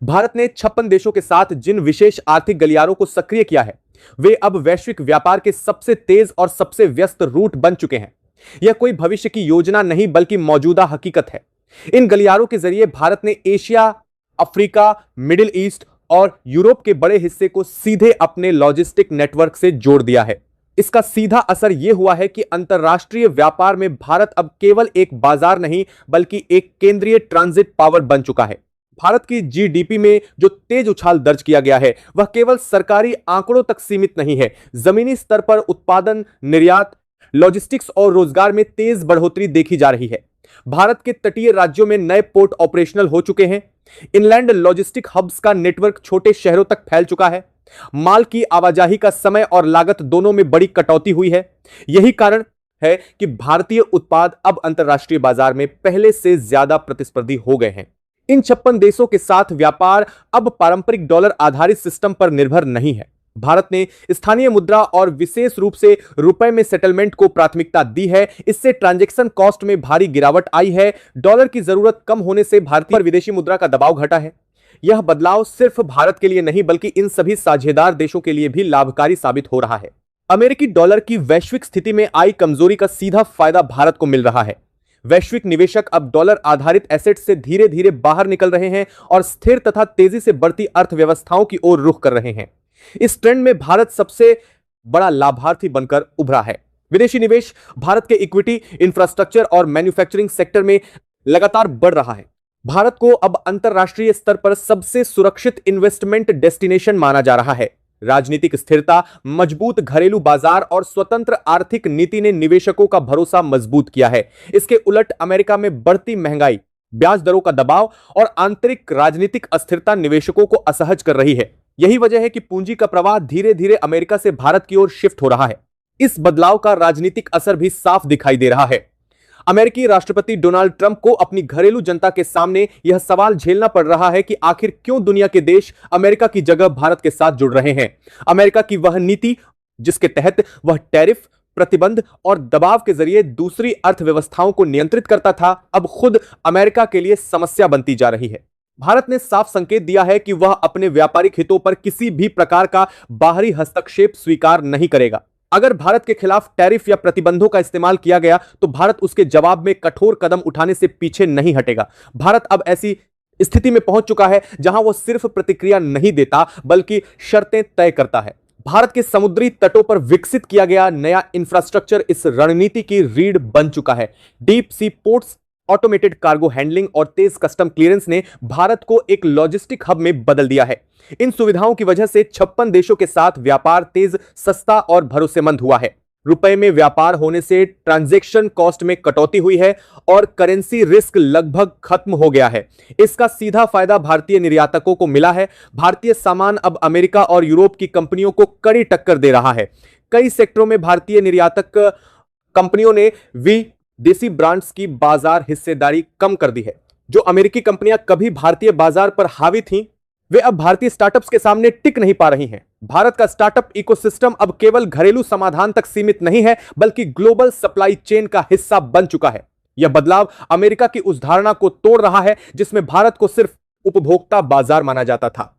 भारत ने 56 देशों के साथ जिन विशेष आर्थिक गलियारों को सक्रिय किया है, वे अब वैश्विक व्यापार के सबसे तेज और सबसे व्यस्त रूट बन चुके हैं। यह कोई भविष्य की योजना नहीं बल्कि मौजूदा हकीकत है। इन गलियारों के जरिए भारत ने एशिया, अफ्रीका, मिडिल ईस्ट और यूरोप के बड़े हिस्से को सीधे अपने लॉजिस्टिक नेटवर्क से जोड़ दिया है। इसका सीधा असर यह हुआ है कि अंतरराष्ट्रीय व्यापार में भारत अब केवल एक बाजार नहीं बल्कि एक केंद्रीय ट्रांजिट पावर बन चुका है। भारत की जीडीपी में जो तेज उछाल दर्ज किया गया है वह केवल सरकारी आंकड़ों तक सीमित नहीं है। जमीनी स्तर पर उत्पादन, निर्यात, लॉजिस्टिक्स और रोजगार में तेज बढ़ोतरी देखी जा रही है। भारत के तटीय राज्यों में नए पोर्ट ऑपरेशनल हो चुके हैं। इनलैंड लॉजिस्टिक हब्स का नेटवर्क छोटे शहरों तक फैल चुका है। माल की आवाजाही का समय और लागत दोनों में बड़ी कटौती हुई है। यही कारण है कि भारतीय उत्पाद अब अंतरराष्ट्रीय बाजार में पहले से ज्यादा प्रतिस्पर्धी हो गए हैं। इन 56 देशों के साथ व्यापार अब पारंपरिक डॉलर आधारित सिस्टम पर निर्भर नहीं है। भारत ने स्थानीय मुद्रा और विशेष रूप से रुपए में सेटलमेंट को प्राथमिकता दी है। इससे ट्रांजैक्शन कॉस्ट में भारी गिरावट आई है। डॉलर की जरूरत कम होने से भारतीय पर विदेशी मुद्रा का दबाव घटा है। यह बदलाव सिर्फ भारत के लिए नहीं बल्कि इन सभी साझेदार देशों के लिए भी लाभकारी साबित हो रहा है। अमेरिकी डॉलर की वैश्विक स्थिति में आई कमजोरी का सीधा फायदा भारत को मिल रहा है। वैश्विक निवेशक अब डॉलर आधारित एसेट से धीरे धीरे बाहर निकल रहे हैं और स्थिर तथा तेजी से बढ़ती अर्थव्यवस्थाओं की ओर रुख कर रहे हैं। इस ट्रेंड में भारत सबसे बड़ा लाभार्थी बनकर उभरा है। विदेशी निवेश भारत के इक्विटी, इंफ्रास्ट्रक्चर और मैन्युफैक्चरिंग सेक्टर में लगातार बढ़ रहा है। भारत को अब अंतरराष्ट्रीय स्तर पर सबसे सुरक्षित इन्वेस्टमेंट डेस्टिनेशन माना जा रहा है। राजनीतिक स्थिरता, मजबूत घरेलू बाजार और स्वतंत्र आर्थिक नीति ने निवेशकों का भरोसा मजबूत किया है। इसके उलट अमेरिका में बढ़ती महंगाई, ब्याज दरों का दबाव और आंतरिक राजनीतिक अस्थिरता निवेशकों को असहज कर रही है। यही वजह है कि पूंजी का प्रवाह धीरे धीरे अमेरिका से भारत की ओर शिफ्ट हो रहा है। इस बदलाव का राजनीतिक असर भी साफ दिखाई दे रहा है। अमेरिकी राष्ट्रपति डोनाल्ड ट्रंप को अपनी घरेलू जनता के सामने यह सवाल झेलना पड़ रहा है कि आखिर क्यों दुनिया के देश अमेरिका की जगह भारत के साथ जुड़ रहे हैं। अमेरिका की वह नीति जिसके तहत वह टैरिफ, प्रतिबंध और दबाव के जरिए दूसरी अर्थव्यवस्थाओं को नियंत्रित करता था, अब खुद अमेरिका के लिए समस्या बनती जा रही है। भारत ने साफ संकेत दिया है कि वह अपने व्यापारिक हितों पर किसी भी प्रकार का बाहरी हस्तक्षेप स्वीकार नहीं करेगा। अगर भारत के खिलाफ टैरिफ या प्रतिबंधों का इस्तेमाल किया गया तो भारत उसके जवाब में कठोर कदम उठाने से पीछे नहीं हटेगा। भारत अब ऐसी स्थिति में पहुंच चुका है जहां वह सिर्फ प्रतिक्रिया नहीं देता बल्कि शर्तें तय करता है। भारत के समुद्री तटों पर विकसित किया गया नया इंफ्रास्ट्रक्चर इस रणनीति की रीढ़ बन चुका है। Deep sea ports, automated cargo handling और तेज कस्टम क्लियरेंस ने भारत को एक लॉजिस्टिक हब में बदल दिया है। इन सुविधाओं की वजह से 56 देशों के साथ व्यापार तेज, सस्ता और भरोसेमंद हुआ है। रुपए में व्यापार होने से ट्रांजैक्शन कॉस्ट में कटौती हुई है और करेंसी रिस्क लगभग खत्म हो गया है। इसका सीधा फायदा भारतीय निर्यातकों को मिला है। भारतीय सामान अब अमेरिका और यूरोप की कंपनियों को कड़ी टक्कर दे रहा है। कई सेक्टरों में भारतीय निर्यातक कंपनियों ने विदेशी ब्रांड्स की बाजार हिस्सेदारी कम कर दी है। जो अमेरिकी कंपनियां कभी भारतीय बाजार पर हावी थीं, वे अब भारतीय स्टार्टअप्स के सामने टिक नहीं पा रही हैं। भारत का स्टार्टअप इकोसिस्टम अब केवल घरेलू समाधान तक सीमित नहीं है बल्कि ग्लोबल सप्लाई चेन का हिस्सा बन चुका है। यह बदलाव अमेरिका की उस धारणा को तोड़ रहा है जिसमें भारत को सिर्फ उपभोक्ता बाजार माना जाता था।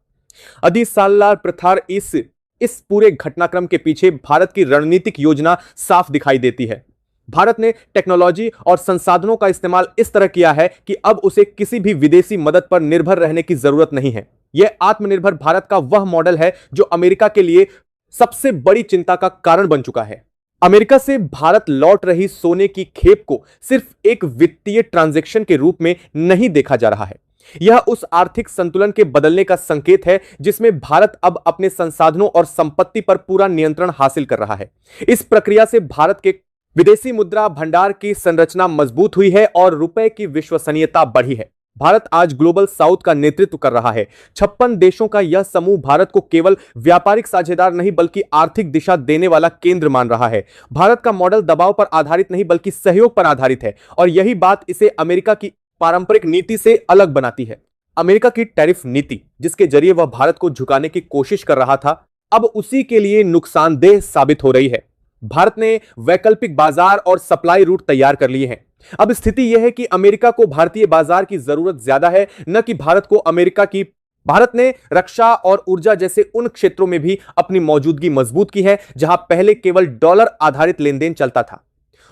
अदी सालार प्रथार इस पूरे घटनाक्रम के पीछे भारत की रणनीतिक योजना साफ दिखाई देती है। भारत ने टेक्नोलॉजी और संसाधनों का इस्तेमाल इस तरह किया है कि अब उसे किसी भी विदेशी मदद पर निर्भर रहने की जरूरत नहीं है। यह आत्मनिर्भर भारत का वह मॉडल है जो अमेरिका के लिए सबसे बड़ी चिंता का कारण बन चुका है। अमेरिका से भारत लौट रही सोने की खेप को सिर्फ एक वित्तीय ट्रांजैक्शन के रूप में नहीं देखा जा रहा है। यह उस आर्थिक संतुलन के बदलने का संकेत है जिसमें भारत अब अपने संसाधनों और संपत्ति पर पूरा नियंत्रण हासिल कर रहा है। इस प्रक्रिया से भारत के विदेशी मुद्रा भंडार की संरचना मजबूत हुई है और रुपए की विश्वसनीयता बढ़ी है। भारत आज ग्लोबल साउथ का नेतृत्व कर रहा है। 56 देशों का यह समूह भारत को केवल व्यापारिक साझेदार नहीं बल्कि आर्थिक दिशा देने वाला केंद्र मान रहा है। भारत का मॉडल दबाव पर आधारित नहीं बल्कि सहयोग पर आधारित है और यही बात इसे अमेरिका की पारंपरिक नीति से अलग बनाती है। अमेरिका की टैरिफ नीति, जिसके जरिए वह भारत को झुकाने की कोशिश कर रहा था, अब उसी के लिए नुकसानदेह साबित हो रही है। भारत ने वैकल्पिक बाजार और सप्लाई रूट तैयार कर लिए हैं। अब स्थिति यह है कि अमेरिका को भारतीय बाजार की जरूरत ज्यादा है, न कि भारत को अमेरिका की भारत ने रक्षा और ऊर्जा जैसे उन क्षेत्रों में भी अपनी मौजूदगी मजबूत की है जहां पहले केवल डॉलर आधारित लेनदेन चलता था।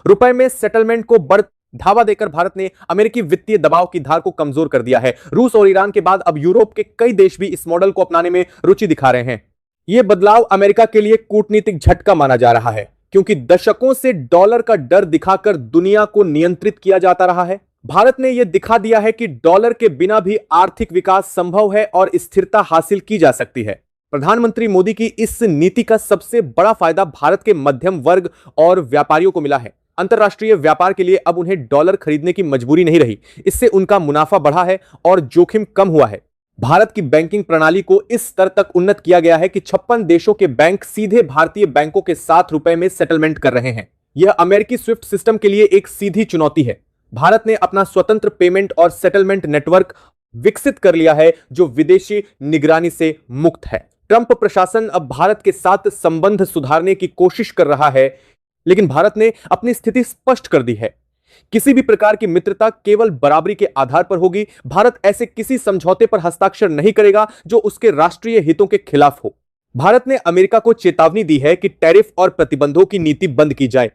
रुपए में सेटलमेंट को बढ़ावा देकर भारत ने अमेरिकी वित्तीय दबाव की धार को कमजोर कर दिया है। रूस और ईरान के बाद अब यूरोप के कई देश भी इस मॉडल को अपनाने में रुचि दिखा रहे हैं। यह बदलाव अमेरिका के लिए कूटनीतिक झटका माना जा रहा है, क्योंकि दशकों से डॉलर का डर दिखाकर दुनिया को नियंत्रित किया जाता रहा है। भारत ने यह दिखा दिया है कि डॉलर के बिना भी आर्थिक विकास संभव है और स्थिरता हासिल की जा सकती है। प्रधानमंत्री मोदी की इस नीति का सबसे बड़ा फायदा भारत के मध्यम वर्ग और व्यापारियों को मिला है। अंतरराष्ट्रीय व्यापार के लिए अब उन्हें डॉलर खरीदने की मजबूरी नहीं रही। इससे उनका मुनाफा बढ़ा है और जोखिम कम हुआ है। भारत की बैंकिंग प्रणाली को इस स्तर तक उन्नत किया गया है कि 56 देशों के बैंक सीधे भारतीय बैंकों के साथ रुपए में सेटलमेंट कर रहे हैं। यह अमेरिकी स्विफ्ट सिस्टम के लिए एक सीधी चुनौती है। भारत ने अपना स्वतंत्र पेमेंट और सेटलमेंट नेटवर्क विकसित कर लिया है जो विदेशी निगरानी से मुक्त है। ट्रंप प्रशासन अब भारत के साथ संबंध सुधारने की कोशिश कर रहा है, लेकिन भारत ने अपनी स्थिति स्पष्ट कर दी है। किसी भी प्रकार की मित्रता केवल बराबरी के आधार पर होगी। भारत ऐसे किसी समझौते पर हस्ताक्षर नहीं करेगा जो उसके राष्ट्रीय हितों के खिलाफ हो। भारत ने अमेरिका को चेतावनी दी है कि टैरिफ और प्रतिबंधों की नीति बंद की जाए।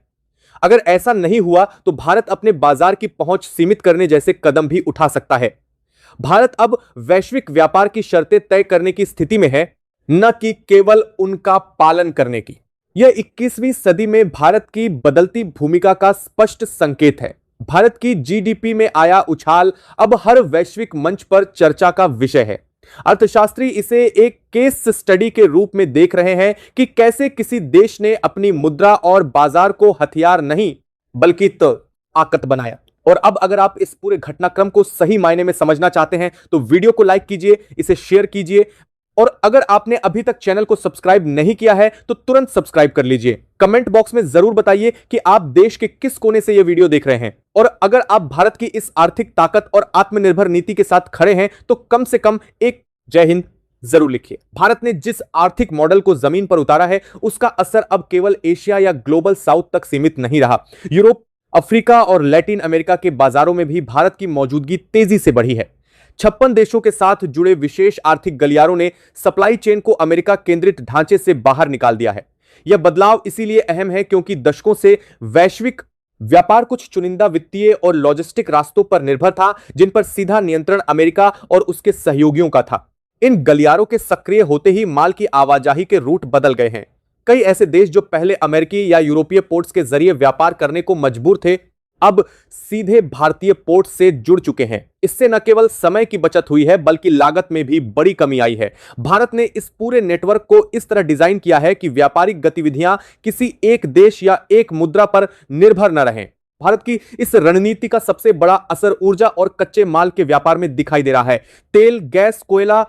अगर ऐसा नहीं हुआ तो भारत अपने बाजार की पहुंच सीमित करने जैसे कदम भी उठा सकता है। भारत अब वैश्विक व्यापार की शर्तें तय करने की स्थिति में है, न कि केवल उनका पालन करने की। यह 21वीं सदी में भारत की बदलती भूमिका का स्पष्ट संकेत है। भारत की जीडीपी में आया उछाल अब हर वैश्विक मंच पर चर्चा का विषय है। अर्थशास्त्री इसे एक केस स्टडी के रूप में देख रहे हैं कि कैसे किसी देश ने अपनी मुद्रा और बाजार को हथियार नहीं बल्कि ताकत बनाया। और अब अगर आप इस पूरे घटनाक्रम को सही मायने में समझना चाहते हैं तो वीडियो को लाइक कीजिए, इसे शेयर कीजिए, और अगर आपने अभी तक चैनल को सब्सक्राइब नहीं किया है तो तुरंत सब्सक्राइब कर लीजिए। कमेंट बॉक्स में जरूर बताइए कि आप देश के किस कोने से यह वीडियो देख रहे हैं, और अगर आप भारत की इस आर्थिक ताकत और आत्मनिर्भर नीति के साथ खड़े हैं तो कम से कम एक जय हिंद जरूर लिखिए। भारत ने जिस आर्थिक मॉडल को जमीन पर उतारा है उसका असर अब केवल एशिया या ग्लोबल साउथ तक सीमित नहीं रहा। यूरोप, अफ्रीका और लैटिन अमेरिका के बाजारों में भी भारत की मौजूदगी तेजी से बढ़ी है। 56 देशों के साथ जुड़े विशेष आर्थिक गलियारों ने सप्लाई चेन को अमेरिका केंद्रित ढांचे से बाहर निकाल दिया है। यह बदलाव इसीलिए अहम है क्योंकि दशकों से वैश्विक व्यापार कुछ चुनिंदा वित्तीय और लॉजिस्टिक रास्तों पर निर्भर था, जिन पर सीधा नियंत्रण अमेरिका और उसके सहयोगियों का था। इन गलियारों के सक्रिय होते ही माल की आवाजाही के रूट बदल गए हैं। कई ऐसे देश जो पहले अमेरिकी या यूरोपीय पोर्ट्स के जरिए व्यापार करने को मजबूर थे, अब सीधे भारतीय पोर्ट से जुड़ चुके हैं। इससे न केवल समय की बचत हुई है बल्कि लागत में भी बड़ी कमी आई है। भारत ने इस पूरे नेटवर्क को इस तरह डिजाइन किया है कि व्यापारिक गतिविधियां किसी एक देश या एक मुद्रा पर निर्भर न रहें। भारत की इस रणनीति का सबसे बड़ा असर ऊर्जा और कच्चे माल के व्यापार में दिखाई दे रहा है। तेल, गैस, कोयला,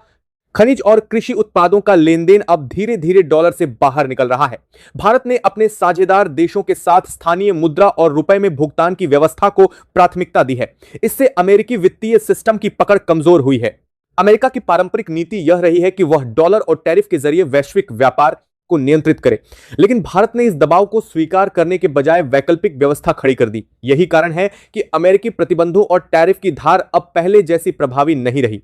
खनिज और कृषि उत्पादों का लेनदेन अब धीरे धीरे डॉलर से बाहर निकल रहा है। भारत ने अपने साझेदार देशों के साथ स्थानीय मुद्रा और रुपए में भुगतान की व्यवस्था को प्राथमिकता दी है। इससे अमेरिकी वित्तीय सिस्टम की पकड़ कमजोर हुई है। अमेरिका की पारंपरिक नीति यह रही है कि वह डॉलर और टैरिफ के जरिए वैश्विक व्यापार को नियंत्रित करे, लेकिन भारत ने इस दबाव को स्वीकार करने के बजाय वैकल्पिक व्यवस्था खड़ी कर दी। यही कारण है कि अमेरिकी प्रतिबंधों और टैरिफ की धार अब पहले जैसी प्रभावी नहीं रही।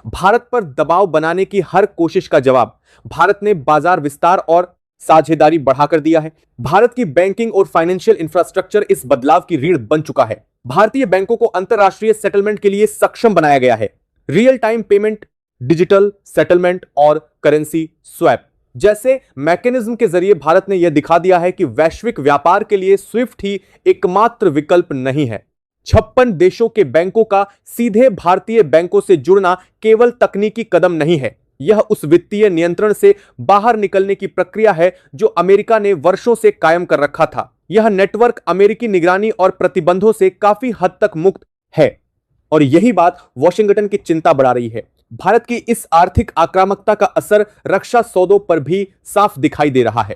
भारत पर दबाव बनाने की हर कोशिश का जवाब भारत ने बाजार विस्तार और साझेदारी बढ़ाकर दिया है। भारत की बैंकिंग और फाइनेंशियल इंफ्रास्ट्रक्चर इस बदलाव की रीढ़ बन चुका है। भारतीय बैंकों को अंतरराष्ट्रीय सेटलमेंट के लिए सक्षम बनाया गया है। Real time payment, digital settlement और करेंसी स्वैप जैसे मैकेनिज्म के जरिए भारत ने यह दिखा दिया है कि वैश्विक व्यापार के लिए स्विफ्ट ही एकमात्र विकल्प नहीं है। 56 देशों के बैंकों का सीधे भारतीय बैंकों से जुड़ना केवल तकनीकी कदम नहीं है, यह उस वित्तीय नियंत्रण से बाहर निकलने की प्रक्रिया है जो अमेरिका ने वर्षों से कायम कर रखा था। यह नेटवर्क अमेरिकी निगरानी और प्रतिबंधों से काफी हद तक मुक्त है, और यही बात वॉशिंगटन की चिंता बढ़ा रही है। भारत की इस आर्थिक आक्रामकता का असर रक्षा सौदों पर भी साफ दिखाई दे रहा है।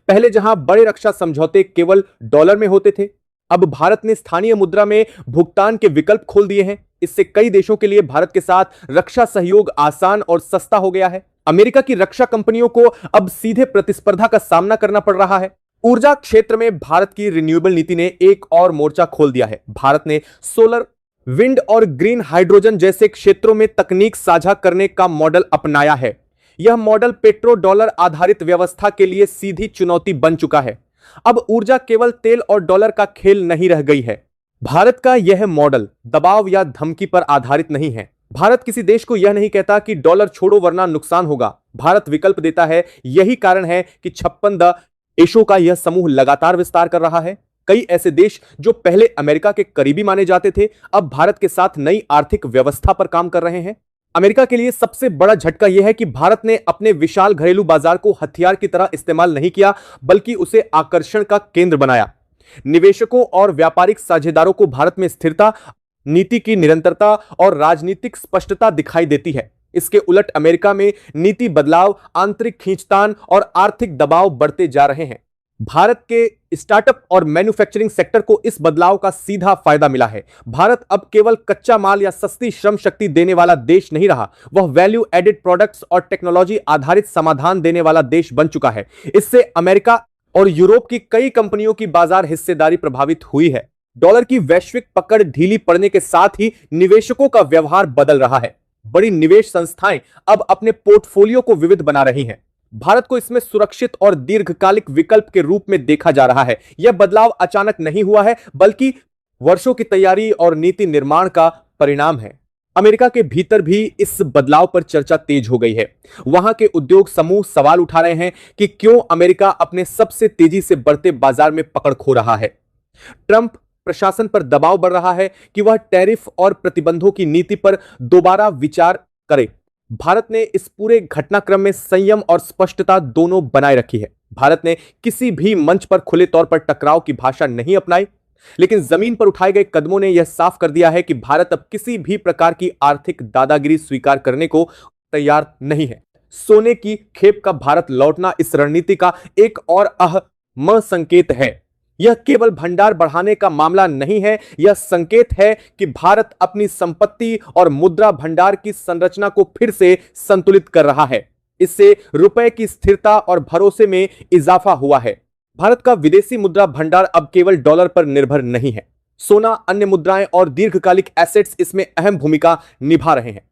पहले जहां बड़े रक्षा समझौते केवल डॉलर में होते थे, अब भारत ने स्थानीय मुद्रा में भुगतान के विकल्प खोल दिए हैं। इससे कई देशों के लिए भारत के साथ रक्षा सहयोग आसान और सस्ता हो गया है। अमेरिका की रक्षा कंपनियों को अब सीधे प्रतिस्पर्धा का सामना करना पड़ रहा है। ऊर्जा क्षेत्र में भारत की रिन्यूएबल नीति ने एक और मोर्चा खोल दिया है। भारत ने सोलर विंड और ग्रीन हाइड्रोजन जैसे क्षेत्रों में तकनीक साझा करने का मॉडल अपनाया है। यह मॉडल पेट्रो डॉलर आधारित व्यवस्था के लिए सीधी चुनौती बन चुका है। अब ऊर्जा केवल तेल और डॉलर का खेल नहीं रह गई है। भारत का यह मॉडल दबाव या धमकी पर आधारित नहीं है। भारत किसी देश को यह नहीं कहता कि डॉलर छोड़ो वरना नुकसान होगा। भारत विकल्प देता है। यही कारण है कि 56 देशों का यह समूह लगातार विस्तार कर रहा है। कई ऐसे देश जो पहले अमेरिका के करीबी माने जाते थे, अब भारत के साथ नई आर्थिक व्यवस्था पर काम कर रहे हैं। अमेरिका के लिए सबसे बड़ा झटका यह है कि भारत ने अपने विशाल घरेलू बाजार को हथियार की तरह इस्तेमाल नहीं किया, बल्कि उसे आकर्षण का केंद्र बनाया। निवेशकों और व्यापारिक साझेदारों को भारत में स्थिरता, नीति की निरंतरता और राजनीतिक स्पष्टता दिखाई देती है। इसके उलट अमेरिका में नीति बदलाव, आंतरिक खींचतान और आर्थिक दबाव बढ़ते जा रहे हैं। भारत के स्टार्टअप और मैन्युफैक्चरिंग सेक्टर को इस बदलाव का सीधा फायदा मिला है। भारत अब केवल कच्चा माल या सस्ती श्रम शक्ति देने वाला देश नहीं रहा, वह वैल्यू एडेड प्रोडक्ट्स और टेक्नोलॉजी आधारित समाधान देने वाला देश बन चुका है। इससे अमेरिका और यूरोप की कई कंपनियों की बाजार हिस्सेदारी प्रभावित हुई है। डॉलर की वैश्विक पकड़ ढीली पड़ने के साथ ही निवेशकों का व्यवहार बदल रहा है। बड़ी निवेश संस्थाएं अब अपने पोर्टफोलियो को विविध बना रही हैं। भारत को इसमें सुरक्षित और दीर्घकालिक विकल्प के रूप में देखा जा रहा है। यह बदलाव अचानक नहीं हुआ है, बल्कि वर्षों की तैयारी और नीति निर्माण का परिणाम है। अमेरिका के भीतर भी इस बदलाव पर चर्चा तेज हो गई है। वहां के उद्योग समूह सवाल उठा रहे हैं कि क्यों अमेरिका अपने सबसे तेजी से बढ़ते बाजार में पकड़ खो रहा है। ट्रंप प्रशासन पर दबाव बढ़ रहा है कि वह टैरिफ और प्रतिबंधों की नीति पर दोबारा विचार करे। भारत ने इस पूरे घटनाक्रम में संयम और स्पष्टता दोनों बनाए रखी है। भारत ने किसी भी मंच पर खुले तौर पर टकराव की भाषा नहीं अपनाई, लेकिन जमीन पर उठाए गए कदमों ने यह साफ कर दिया है कि भारत अब किसी भी प्रकार की आर्थिक दादागिरी स्वीकार करने को तैयार नहीं है। सोने की खेप का भारत लौटना इस रणनीति का एक और अहम संकेत है। यह केवल भंडार बढ़ाने का मामला नहीं है, यह संकेत है कि भारत अपनी संपत्ति और मुद्रा भंडार की संरचना को फिर से संतुलित कर रहा है। इससे रुपए की स्थिरता और भरोसे में इजाफा हुआ है। भारत का विदेशी मुद्रा भंडार अब केवल डॉलर पर निर्भर नहीं है। सोना, अन्य मुद्राएं और दीर्घकालिक एसेट्स इसमें अहम भूमिका निभा रहे हैं।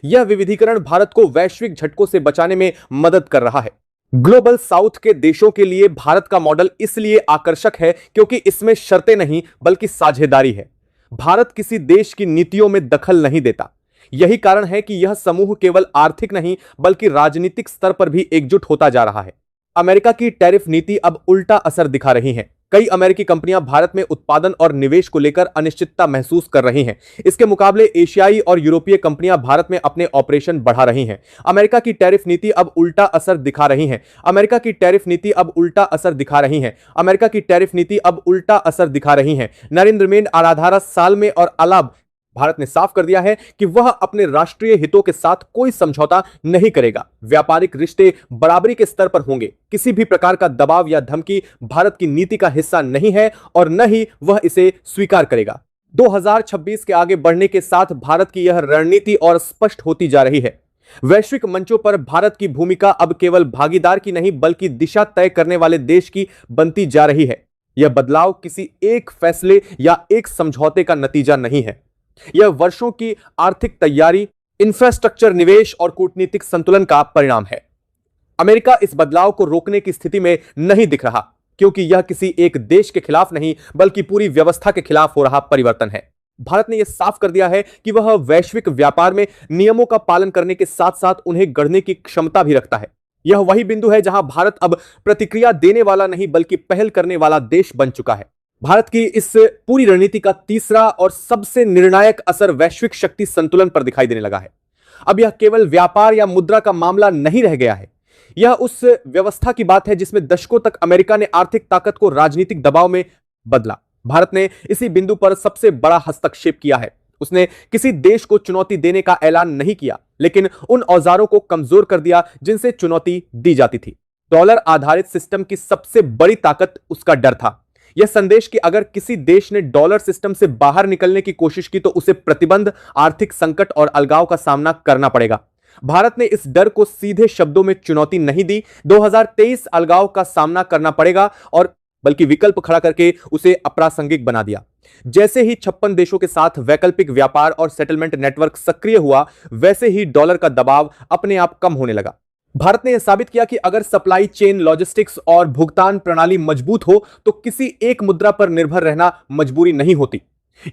यह विविधीकरण भारत को वैश्विक झटकों से बचाने में मदद कर रहा है। ग्लोबल साउथ के देशों के लिए भारत का मॉडल इसलिए आकर्षक है क्योंकि इसमें शर्तें नहीं बल्कि साझेदारी है। भारत किसी देश की नीतियों में दखल नहीं देता। यही कारण है कि यह समूह केवल आर्थिक नहीं बल्कि राजनीतिक स्तर पर भी एकजुट होता जा रहा है। अमेरिका की टैरिफ नीति अब उल्टा असर दिखा रही है। कई अमेरिकी कंपनियां भारत में उत्पादन और निवेश को लेकर अनिश्चितता महसूस कर रही हैं। इसके मुकाबले एशियाई और यूरोपीय कंपनियां भारत में अपने ऑपरेशन बढ़ा रही हैं। अमेरिका की टैरिफ नीति अब उल्टा असर दिखा रही है। अमेरिका की टैरिफ नीति अब उल्टा असर दिखा रही है। अमेरिका की टैरिफ नीति अब उल्टा असर दिखा रही है। नरेंद्र मेन आराधारा साल में और अलाब भारत ने साफ कर दिया है कि वह अपने राष्ट्रीय हितों के साथ कोई समझौता नहीं करेगा। व्यापारिक रिश्ते बराबरी के स्तर पर होंगे। किसी भी प्रकार का दबाव या धमकी भारत की नीति का हिस्सा नहीं है और न ही वह इसे स्वीकार करेगा। 2026 के आगे बढ़ने के साथ भारत की यह रणनीति और स्पष्ट होती जा रही है। वैश्विक मंचों पर भारत की भूमिका अब केवल भागीदार की नहीं बल्कि दिशा तय करने वाले देश की बनती जा रही है। यह बदलाव किसी एक फैसले या एक समझौते का नतीजा नहीं है। यह वर्षों की आर्थिक तैयारी, इंफ्रास्ट्रक्चर निवेश और कूटनीतिक संतुलन का परिणाम है। अमेरिका इस बदलाव को रोकने की स्थिति में नहीं दिख रहा क्योंकि यह किसी एक देश के खिलाफ नहीं बल्कि पूरी व्यवस्था के खिलाफ हो रहा परिवर्तन है। भारत ने यह साफ कर दिया है कि वह वैश्विक व्यापार में नियमों का पालन करने के साथ साथ उन्हें गढ़ने की क्षमता भी रखता है। यह वही बिंदु है जहां भारत अब प्रतिक्रिया देने वाला नहीं बल्कि पहल करने वाला देश बन चुका है। भारत की इस पूरी रणनीति का तीसरा और सबसे निर्णायक असर वैश्विक शक्ति संतुलन पर दिखाई देने लगा है। अब यह केवल व्यापार या मुद्रा का मामला नहीं रह गया है। यह उस व्यवस्था की बात है जिसमें दशकों तक अमेरिका ने आर्थिक ताकत को राजनीतिक दबाव में बदला। भारत ने इसी बिंदु पर सबसे बड़ा हस्तक्षेप किया है। उसने किसी देश को चुनौती देने का ऐलान नहीं किया, लेकिन उन औजारों को कमजोर कर दिया जिनसे चुनौती दी जाती थी। डॉलर आधारित सिस्टम की सबसे बड़ी ताकत उसका डर था। यह संदेश कि अगर किसी देश ने डॉलर सिस्टम से बाहर निकलने की कोशिश की तो उसे प्रतिबंध, आर्थिक संकट और अलगाव का सामना करना पड़ेगा। भारत ने इस डर को सीधे शब्दों में चुनौती नहीं दी। 2023 अलगाव का सामना करना पड़ेगा और बल्कि विकल्प खड़ा करके उसे अप्रासंगिक बना दिया। जैसे ही 56 देशों के साथ वैकल्पिक व्यापार और सेटलमेंट नेटवर्क सक्रिय हुआ, वैसे ही डॉलर का दबाव अपने आप कम होने लगा। भारत ने यह साबित किया कि अगर सप्लाई चेन, लॉजिस्टिक्स और भुगतान प्रणाली मजबूत हो तो किसी एक मुद्रा पर निर्भर रहना मजबूरी नहीं होती।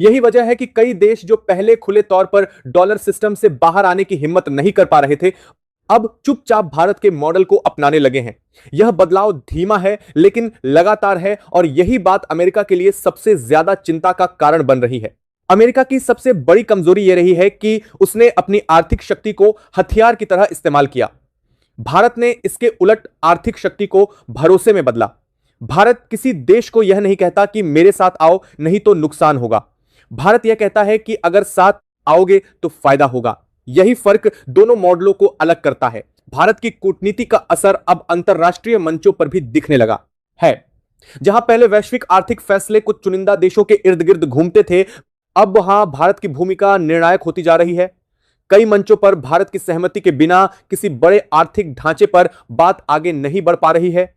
यही वजह है कि कई देश जो पहले खुले तौर पर डॉलर सिस्टम से बाहर आने की हिम्मत नहीं कर पा रहे थे, अब चुपचाप भारत के मॉडल को अपनाने लगे हैं। यह बदलाव धीमा है लेकिन लगातार है, और यही बात अमेरिका के लिए सबसे ज्यादा चिंता का कारण बन रही है। अमेरिका की सबसे बड़ी कमजोरी यह रही है कि उसने अपनी आर्थिक शक्ति को हथियार की तरह इस्तेमाल किया। भारत ने इसके उलट आर्थिक शक्ति को भरोसे में बदला। भारत किसी देश को यह नहीं कहता कि मेरे साथ आओ नहीं तो नुकसान होगा। भारत यह कहता है कि अगर साथ आओगे तो फायदा होगा। यही फर्क दोनों मॉडलों को अलग करता है। भारत की कूटनीति का असर अब अंतरराष्ट्रीय मंचों पर भी दिखने लगा है। जहां पहले वैश्विक आर्थिक फैसले कुछ चुनिंदा देशों के इर्द गिर्द घूमते थे, अब वहां भारत की भूमिका निर्णायक होती जा रही है। कई मंचों पर भारत की सहमति के बिना किसी बड़े आर्थिक ढांचे पर बात आगे नहीं बढ़ पा रही है।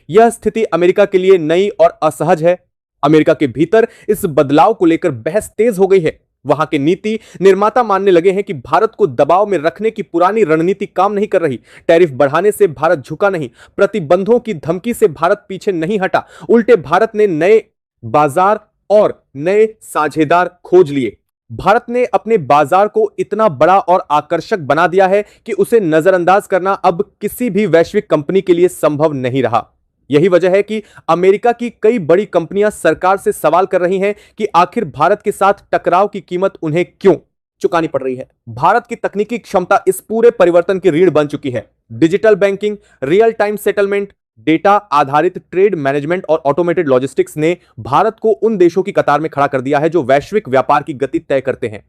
यह स्थिति अमेरिका के लिए नई और असहज है। अमेरिका के भीतर इस बदलाव को लेकर बहस तेज हो गई है। वहां के नीति निर्माता मानने लगे हैं कि भारत को दबाव में रखने की पुरानी रणनीति काम नहीं कर रही। टैरिफ बढ़ाने से भारत झुका नहीं, प्रतिबंधों की धमकी से भारत पीछे नहीं हटा। उल्टे भारत ने नए बाजार और नए साझेदार खोज लिए। भारत ने अपने बाजार को इतना बड़ा और आकर्षक बना दिया है कि उसे नजरअंदाज करना अब किसी भी वैश्विक कंपनी के लिए संभव नहीं रहा। यही वजह है कि अमेरिका की कई बड़ी कंपनियां सरकार से सवाल कर रही हैं कि आखिर भारत के साथ टकराव की कीमत उन्हें क्यों चुकानी पड़ रही है। भारत की तकनीकी क्षमता इस पूरे परिवर्तन की रीढ़ बन चुकी है। Digital banking, real time settlement, data आधारित ट्रेड मैनेजमेंट और ऑटोमेटेड लॉजिस्टिक्स ने भारत को उन देशों की कतार में खड़ा कर दिया है जो वैश्विक व्यापार की गति तय करते हैं।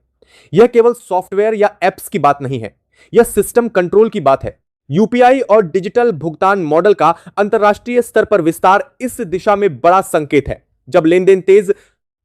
यह केवल सॉफ्टवेयर या एप्स की बात नहीं है, यह सिस्टम कंट्रोल की बात है। यूपीआई और डिजिटल भुगतान मॉडल का अंतरराष्ट्रीय स्तर पर विस्तार इस दिशा में बड़ा संकेत है। जब लेन देन तेज,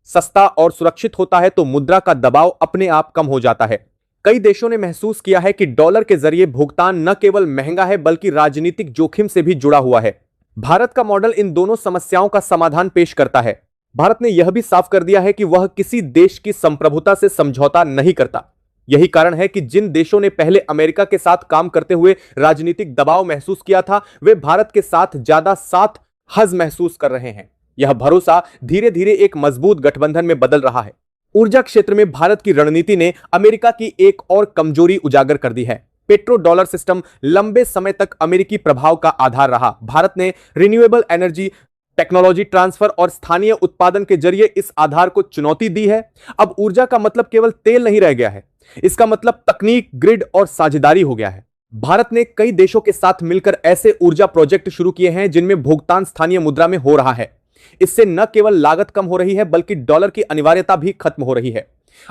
सस्ता और सुरक्षित होता है तो मुद्रा का दबाव अपने आप कम हो जाता है। कई देशों ने महसूस किया है कि डॉलर के जरिए भुगतान न केवल महंगा है बल्कि राजनीतिक जोखिम से भी जुड़ा हुआ है। भारत का मॉडल इन दोनों समस्याओं का समाधान पेश करता है। भारत ने यह भी साफ कर दिया है कि वह किसी देश की संप्रभुता से समझौता नहीं करता। यही कारण है कि जिन देशों ने पहले अमेरिका के साथ काम करते हुए राजनीतिक दबाव महसूस किया था, वे भारत के साथ ज्यादा साथ हज महसूस कर रहे हैं। यह भरोसा धीरे धीरे एक मजबूत गठबंधन में बदल रहा है। ऊर्जा क्षेत्र में भारत की रणनीति ने अमेरिका की एक और कमजोरी उजागर कर दी है। पेट्रो डॉलर सिस्टम लंबे समय तक अमेरिकी प्रभाव का आधार रहा। भारत ने रिन्यूएबल एनर्जी, टेक्नोलॉजी ट्रांसफर और स्थानीय उत्पादन के जरिए इस आधार को चुनौती दी है। अब ऊर्जा का मतलब केवल तेल नहीं रह गया है, इसका मतलब तकनीक, ग्रिड और साझेदारी हो गया है। भारत ने कई देशों के साथ मिलकर ऐसे ऊर्जा प्रोजेक्ट शुरू किए हैं जिनमें भुगतान स्थानीय मुद्रा में हो रहा है। इससे न केवल लागत कम हो रही है बल्कि डॉलर की अनिवार्यता भी खत्म हो रही है।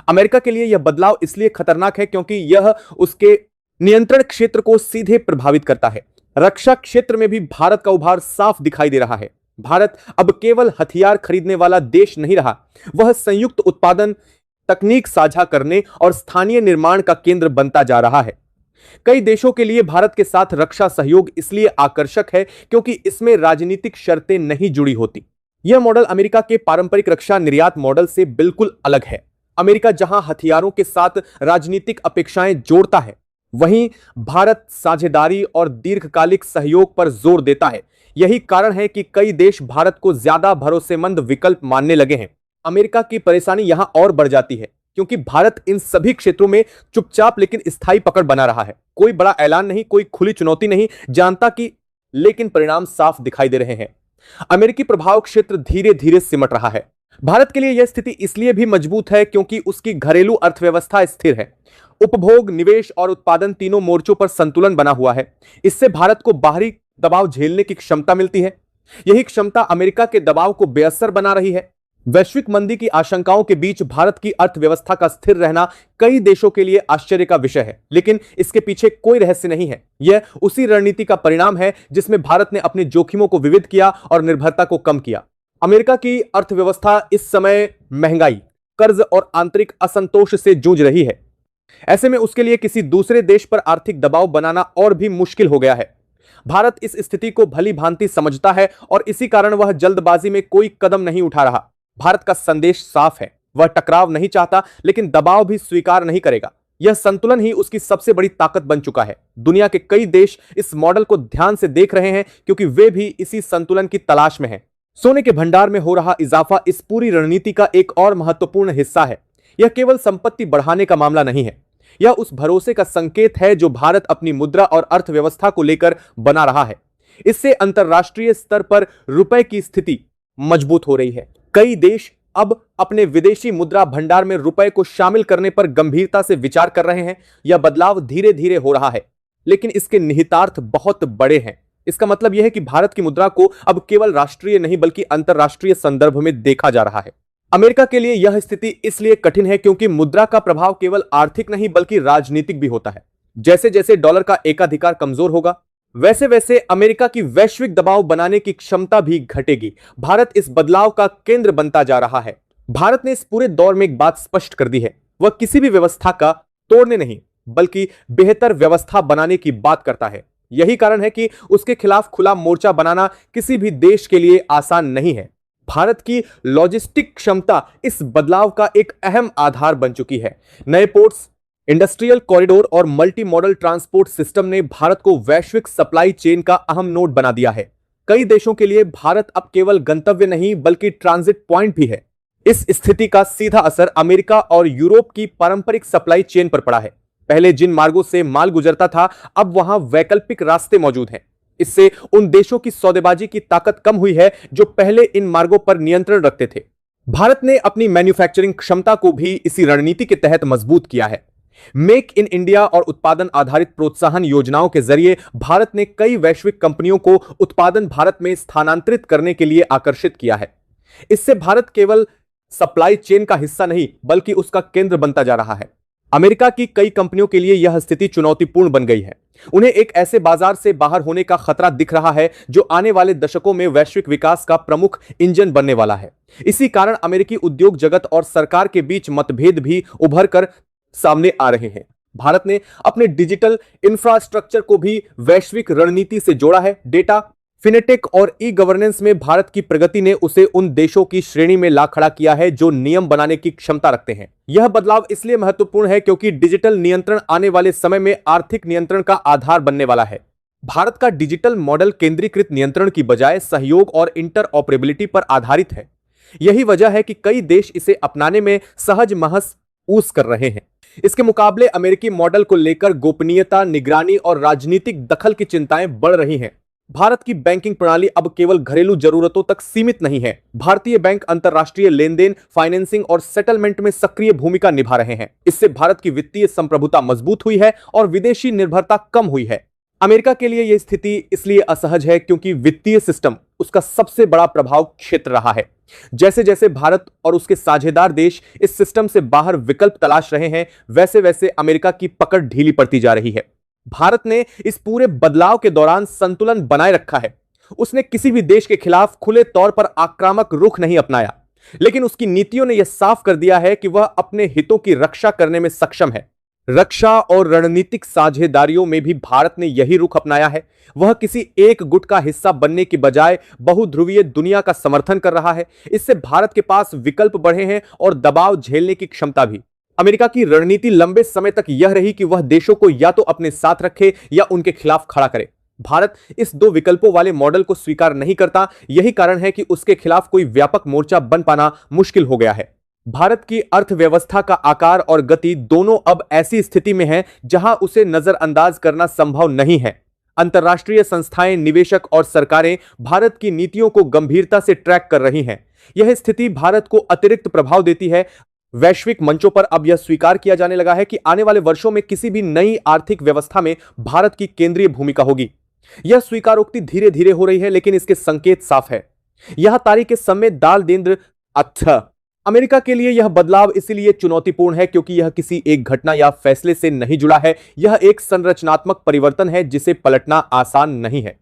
अमेरिका के लिए यह बदलाव इसलिए खतरनाक है क्योंकि यह उसके नियंत्रण क्षेत्र को सीधे प्रभावित करता है। रक्षा क्षेत्र में भी भारत का उभार साफ दिखाई दे रहा है। भारत अब केवल हथियार खरीदने वाला देश नहीं रहा, वह संयुक्त उत्पादन, तकनीक साझा करने और स्थानीय निर्माण का केंद्र बनता जा रहा है। कई देशों के लिए भारत के साथ रक्षा सहयोग इसलिए आकर्षक है क्योंकि इसमें राजनीतिक शर्तें नहीं जुड़ी होती। यह मॉडल अमेरिका के पारंपरिक रक्षा निर्यात मॉडल से बिल्कुल अलग है। अमेरिका जहां हथियारों के साथ राजनीतिक अपेक्षाएं जोड़ता है, वहीं भारत साझेदारी और दीर्घकालिक सहयोग पर जोर देता है। यही कारण है कि कई देश भारत को ज्यादा भरोसेमंद विकल्प मानने लगे हैं। अमेरिका की परेशानी यहां और बढ़ जाती है क्योंकि भारत इन सभी क्षेत्रों में चुपचाप लेकिन स्थायी पकड़ बना रहा है। कोई बड़ा ऐलान नहीं, कोई खुली चुनौती नहीं, जानता कि लेकिन परिणाम साफ दिखाई दे रहे हैं। अमेरिकी प्रभाव क्षेत्र धीरे धीरे सिमट रहा है। भारत के लिए यह स्थिति इसलिए भी मजबूत है क्योंकि उसकी घरेलू अर्थव्यवस्था स्थिर है। उपभोग, निवेश और उत्पादन तीनों मोर्चों पर संतुलन बना हुआ है। इससे भारत को बाहरी दबाव झेलने की क्षमता मिलती है। यही क्षमता अमेरिका के दबाव को बेअसर बना रही है। वैश्विक मंदी की आशंकाओं के बीच भारत की अर्थव्यवस्था का स्थिर रहना कई देशों के लिए आश्चर्य का विषय है, लेकिन इसके पीछे कोई रहस्य नहीं है। यह उसी रणनीति का परिणाम है जिसमें भारत ने अपने जोखिमों को विविध किया और निर्भरता को कम किया। अमेरिका की अर्थव्यवस्था इस समय महंगाई, कर्ज और आंतरिक असंतोष से जूझ रही है। ऐसे में उसके लिए किसी दूसरे देश पर आर्थिक दबाव बनाना और भी मुश्किल हो गया है। भारत इस स्थिति को भली भांति समझता है और इसी कारण वह जल्दबाजी में कोई कदम नहीं उठा रहा। भारत का संदेश साफ है, वह टकराव नहीं चाहता लेकिन दबाव भी स्वीकार नहीं करेगा। यह संतुलन ही उसकी सबसे बड़ी ताकत बन चुका है। दुनिया के कई देश इस मॉडल को ध्यान से देख रहे हैं क्योंकि वे भी इसी संतुलन की तलाश में हैं। सोने के भंडार में हो रहा इजाफा इस पूरी रणनीति का एक और महत्वपूर्ण हिस्सा है। यह केवल संपत्ति बढ़ाने का मामला नहीं है, यह उस भरोसे का संकेत है जो भारत अपनी मुद्रा और अर्थव्यवस्था को लेकर बना रहा है। इससे अंतरराष्ट्रीय स्तर पर रुपए की स्थिति मजबूत हो रही है। कई देश अब अपने विदेशी मुद्रा भंडार में रुपए को शामिल करने पर गंभीरता से विचार कर रहे हैं। यह बदलाव धीरे धीरे हो रहा है, लेकिन इसके निहितार्थ बहुत बड़े हैं। इसका मतलब यह है कि भारत की मुद्रा को अब केवल राष्ट्रीय नहीं बल्कि अंतरराष्ट्रीय संदर्भ में देखा जा रहा है। अमेरिका के लिए यह स्थिति इसलिए कठिन है क्योंकि मुद्रा का प्रभाव केवल आर्थिक नहीं बल्कि राजनीतिक भी होता है। जैसे जैसे डॉलर का एकाधिकार कमजोर होगा, वैसे वैसे अमेरिका की वैश्विक दबाव बनाने की क्षमता भी घटेगी। भारत इस बदलाव का केंद्र बनता जा रहा है। भारत ने इस पूरे दौर में एक बात स्पष्ट कर दी है, वह किसी भी व्यवस्था का तोड़ने नहीं बल्कि बेहतर व्यवस्था बनाने की बात करता है। यही कारण है कि उसके खिलाफ खुला मोर्चा बनाना किसी भी देश के लिए आसान नहीं है। भारत की लॉजिस्टिक क्षमता इस बदलाव का एक अहम आधार बन चुकी है। नए पोर्ट्स, इंडस्ट्रियल कॉरिडोर और मल्टी मॉडल ट्रांसपोर्ट सिस्टम ने भारत को वैश्विक सप्लाई चेन का अहम नोड बना दिया है। कई देशों के लिए भारत अब केवल गंतव्य नहीं बल्कि ट्रांजिट पॉइंट भी है। इस स्थिति का सीधा असर अमेरिका और यूरोप की पारंपरिक सप्लाई चेन पर पड़ा है। पहले जिन मार्गों से माल गुजरता था, अब वहां वैकल्पिक रास्ते मौजूद हैं। इससे उन देशों की सौदेबाजी की ताकत कम हुई है जो पहले इन मार्गों पर नियंत्रण रखते थे। भारत ने अपनी मैन्युफैक्चरिंग क्षमता को भी इसी रणनीति के तहत मजबूत किया है। मेक इन इंडिया और उत्पादन आधारित प्रोत्साहन योजनाओं के जरिए भारत ने कई वैश्विक कंपनियों को उत्पादन भारत में स्थानांतरित करने के लिए आकर्षित किया है। इससे भारत केवल सप्लाई चेन का हिस्सा नहीं बल्कि उसका केंद्र बनता जा रहा है। अमेरिका की कई कंपनियों के लिए यह स्थिति चुनौतीपूर्ण बन गई है। उन्हें एक ऐसे बाजार से बाहर होने का खतरा दिख रहा है जो आने वाले दशकों में वैश्विक विकास का प्रमुख इंजन बनने वाला है। इसी कारण अमेरिकी उद्योग जगत और सरकार के बीच मतभेद भी उभर कर सामने आ रहे हैं। भारत ने अपने डिजिटल इंफ्रास्ट्रक्चर को भी वैश्विक रणनीति से जोड़ा है। डेटा, फिनेटेक और ई गवर्नेंस में भारत की प्रगति ने उसे उन देशों की श्रेणी में ला खड़ा किया है जो नियम बनाने की क्षमता रखते हैं। यह बदलाव इसलिए महत्वपूर्ण है क्योंकि डिजिटल नियंत्रण आने वाले समय में आर्थिक नियंत्रण का आधार बनने वाला है। भारत का डिजिटल मॉडल केंद्रीकृत नियंत्रण की बजाय सहयोग और इंटरऑपरेबिलिटी पर आधारित है। यही वजह है कि कई देश इसे अपनाने में सहज महसूस कर रहे हैं। इसके मुकाबले अमेरिकी मॉडल को लेकर गोपनीयता, निगरानी और राजनीतिक दखल की चिंताएं बढ़ रही हैं। भारत की बैंकिंग प्रणाली अब केवल घरेलू जरूरतों तक सीमित नहीं है। भारतीय बैंक अंतरराष्ट्रीय लेनदेन, फाइनेंसिंग और सेटलमेंट में सक्रिय भूमिका निभा रहे हैं। इससे भारत की वित्तीय संप्रभुता मजबूत हुई है और विदेशी निर्भरता कम हुई है। अमेरिका के लिए यह स्थिति इसलिए असहज है क्योंकि वित्तीय सिस्टम उसका सबसे बड़ा प्रभाव क्षेत्र रहा है। जैसे जैसे भारत और उसके साझेदार देश इस सिस्टम से बाहर विकल्प तलाश रहे हैं, वैसे वैसे अमेरिका की पकड़ ढीली पड़ती जा रही है। भारत ने इस पूरे बदलाव के दौरान संतुलन बनाए रखा है। उसने किसी भी देश के खिलाफ खुले तौर पर आक्रामक रुख नहीं अपनाया, लेकिन उसकी नीतियों ने यह साफ कर दिया है कि वह अपने हितों की रक्षा करने में सक्षम है। रक्षा और रणनीतिक साझेदारियों में भी भारत ने यही रुख अपनाया है। वह किसी एक गुट का हिस्सा बनने की बजाय बहुध्रुवीय दुनिया का समर्थन कर रहा है। इससे भारत के पास विकल्प बढ़े हैं और दबाव झेलने की क्षमता भी। अमेरिका की रणनीति लंबे समय तक यह रही कि वह देशों को या तो अपने साथ रखे या उनके खिलाफ खड़ा करे। भारत इस दो विकल्पों वाले मॉडल को स्वीकार नहीं करता। यही कारण है कि उसके खिलाफ कोई व्यापक मोर्चा बन पाना मुश्किल हो गया है। भारत की अर्थव्यवस्था का आकार और गति दोनों अब ऐसी स्थिति में है जहां उसे नजरअंदाज करना संभव नहीं है। अंतर्राष्ट्रीय संस्थाएं, निवेशक और सरकारें भारत की नीतियों को गंभीरता से ट्रैक कर रही हैं। यह स्थिति भारत को अतिरिक्त प्रभाव देती है। वैश्विक मंचों पर अब यह स्वीकार किया जाने लगा है कि आने वाले वर्षों में किसी भी नई आर्थिक व्यवस्था में भारत की केंद्रीय भूमिका होगी। यह स्वीकारोक्ति धीरे धीरे हो रही है, लेकिन इसके संकेत साफ है। यह तारीख के समय दाल देंद्र अच्छा। अमेरिका के लिए यह बदलाव इसलिए चुनौतीपूर्ण है क्योंकि यह किसी एक घटना या फैसले से नहीं जुड़ा है। यह एक संरचनात्मक परिवर्तन है जिसे पलटना आसान नहीं है।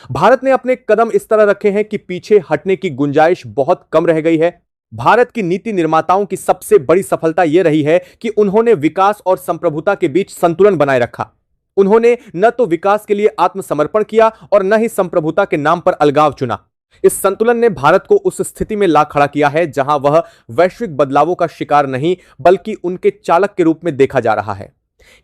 भारत ने अपने कदम इस तरह रखे हैं कि पीछे हटने की गुंजाइश बहुत कम रह गई है। भारत की नीति निर्माताओं की सबसे बड़ी सफलता यह रही है कि उन्होंने विकास और संप्रभुता के बीच संतुलन बनाए रखा। उन्होंने न तो विकास के लिए आत्मसमर्पण किया और न ही संप्रभुता के नाम पर अलगाव चुना। इस संतुलन ने भारत को उस स्थिति में ला खड़ा किया है जहां वह वैश्विक बदलावों का शिकार नहीं बल्कि उनके चालक के रूप में देखा जा रहा है।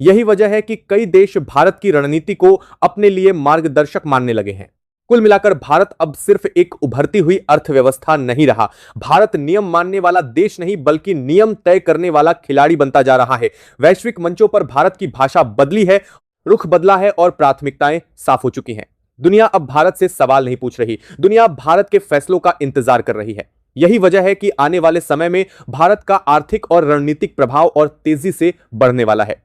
यही वजह है कि कई देश भारत की रणनीति को अपने लिए मार्गदर्शक मानने लगे हैं। कुल मिलाकर भारत अब सिर्फ एक उभरती हुई अर्थव्यवस्था नहीं रहा। भारत नियम मानने वाला देश नहीं बल्कि नियम तय करने वाला खिलाड़ी बनता जा रहा है। वैश्विक मंचों पर भारत की भाषा बदली है, रुख बदला है और प्राथमिकताएं साफ हो चुकी हैं। दुनिया अब भारत से सवाल नहीं पूछ रही, दुनिया भारत के फैसलों का इंतजार कर रही है। यही वजह है कि आने वाले समय में भारत का आर्थिक और रणनीतिक प्रभाव और तेजी से बढ़ने वाला है।